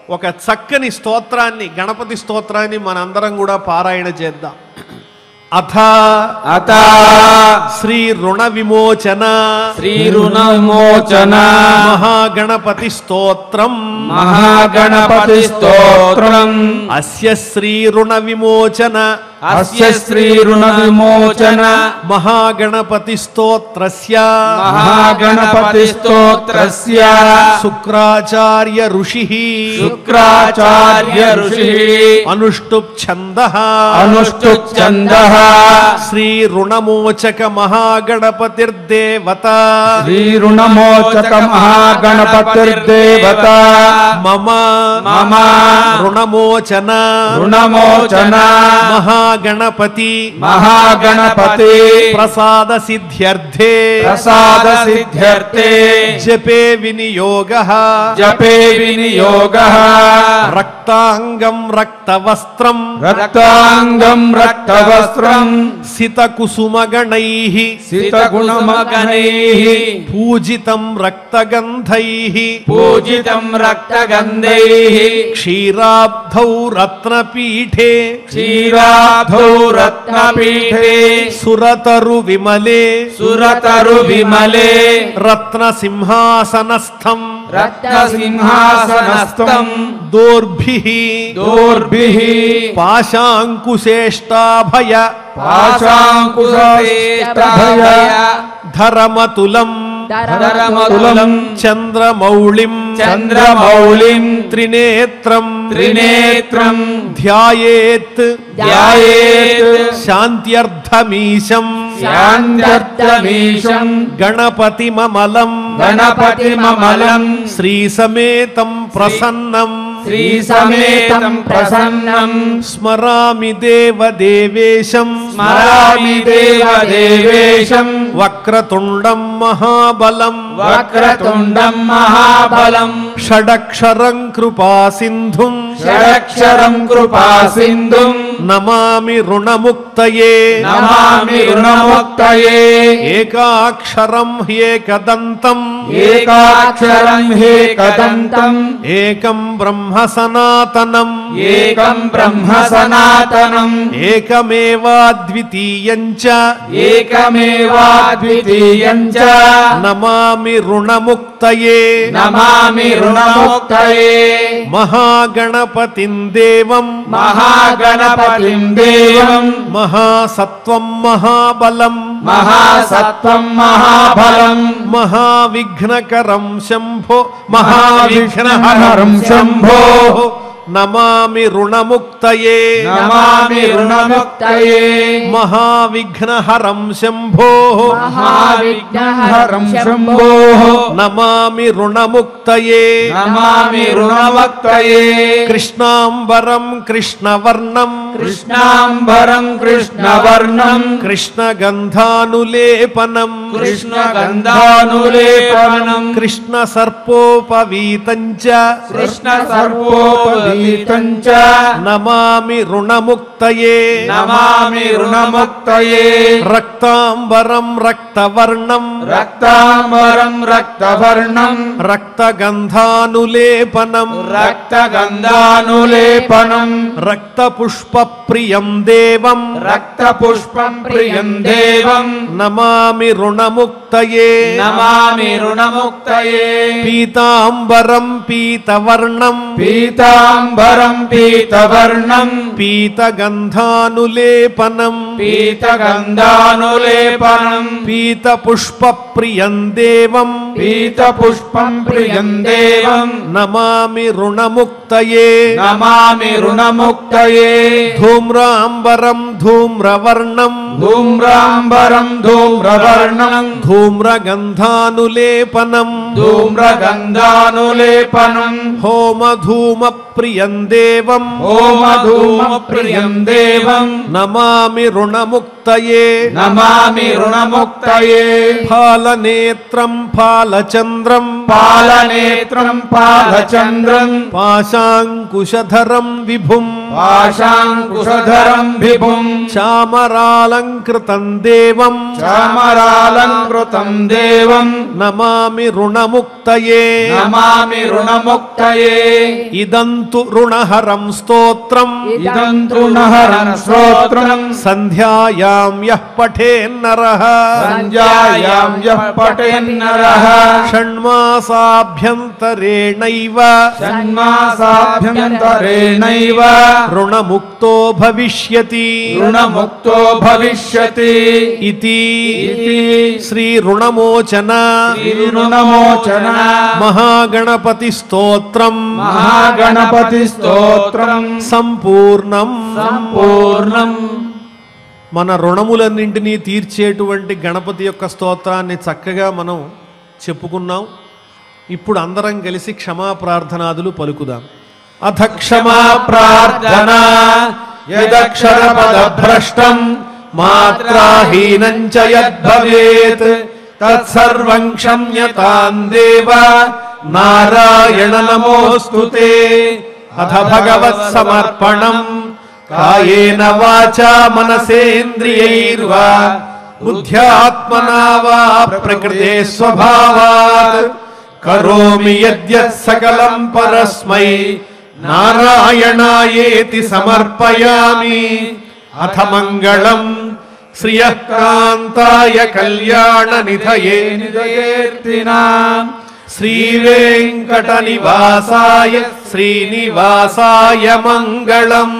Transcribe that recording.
ఒక చక్కని స్తోత్రాన్ని గణపతి స్తోత్రాన్ని మనందరం కూడా పారాయణ చేద్దాం. అథ అథ శ్రీ రుణ విమోచన మహాగణపతి స్తోత్రం అస్య శ్రీ రుణ విమోచన మహాగణపతి స్తోత్రస్య శుక్రాచార్య ఋషి అనుష్టుప్ ఛందః శ్రీ రుణమోచక మహాగణపతిర్దేవత మమ రుణమోచన మహాగణపతి ప్రసాద సిద్ధ్యర్థే జపే వినియోగః రక్తాంగం రక్తవస్త్రం సితకుసుమగణైః పూజితం రక్తగంధైః క్షీరాబ్ధౌ రత్నపీఠే సురతరు విమలే రత్నసింహాసనస్థం దోర్భిః పాశాంకుశేష్టాభయ ధరమతులం చంద్రమౌళిం త్రినేత్రం ధ్యాయేత్ శాంత్యర్థమీశం గణపతిమమలం శ్రీసమేతం ప్రసన్నం స్మరామి దేవదేవేశం వక్రతుండం మహాబలం షడక్షరం కృపాసింధుం నమామి రుణముక్తయే ఏకాక్షరం హ్యేకదంతం ఏకం బ్రహ్మ సనాతనం ఏకమేవాద్వితీయం చ నమామి రుణముక్తయే మహాగణపతిం దేవం మహాసత్వం మహాబలం మహావిఘ్నకరం శంభో మహావిఘ్నహరం శంభో నమామి రుణముక్తయే మహావిఘ్నహరం శంభో నమామి రుణముక్తయే కృష్ణాంబరం కృష్ణవర్ణం కృష్ణగంధానులేపనం కృష్ణసర్పోపవీతం చ నమామి రుణముక్తయే రక్తాంబరం రక్తవర్ణం రక్తగంధానులేపనం రక్తపుష్పప్రియం దేవం నమామి రుణముక్తయే పీతాంబరం పీతవర్ణం పీతగంధానులేపనం పీతపుష్పప్రియం దేవం నమామి రుణముక్తయే ధూమ్రాంబరం ధూమ్రవర్ణం ధూమ్రగంధానులేపనం హోమధూమప్రియం దేవం ప్రియం దేవం నమామి రుణముక్తయే నమామి రుణముక్తయే ఫాలనేత్రం ఫాలచంద్రం పాలనేత్రం పాలచంద్రం పాశాంకుశధరం విభుం పాశాంకుశధరం విభుం చామరాలంకృతం దేవం చామరాలంకృతం దేవం నమామి రుణముక్తయే నమామి రుణముక్తయే ఇదంతు రుణహరం స్తోత్రం ఇదంతు రుణహరం స్తోత్రం సంధ్యాయాం యః పఠేన్నరః సంధ్యాయాం యః పఠేన్నరః షణ్మాసాభ్యంతరేణైవ షణ్మాసాభ్యంతరేణైవ రుణముక్తో భవిష్యతి రుణముక్తో భవిష్యతి ఇతి ఇతి శ్రీ రుణమోచన రుణమోచన మహాగణపతి స్తోత్రం మహాగణపతి స్తోత్రం సంపూర్ణం. సంపూర్ణం. మన రుణములన్నింటినీ తీర్చేటువంటి గణపతి యొక్క స్తోత్రాన్ని చక్కగా మనం చెప్పుకున్నాం. ఇప్పుడు అందరం కలిసి క్షమా ప్రార్థనాదులు పలుకుదాం. అథ క్షమా ప్రార్థన యదక్షర పద భ్రష్టం మాత్రాహీనం చ యద్భవేత్ తత్సర్వం క్షమ్యతాం దేవ నారాయణ నమోస్తుతే. అథ భగవత్ సమర్పణం కాయేన వాచా మనసేంద్రియైర్వా బుద్ధ్యాత్మనా వా ప్రకృతే స్వభావాత్ కరోమి యద్యత్ సకలం పరస్మై నారాయణాయేతి సమర్పయామి. అథ మంగళం శ్రియః కాంతాయ కళ్యాణ నిధయే నిధయేర్తినాం శ్రీవేంకట నివాసాయ శ్రీనివాసాయ మంగళం.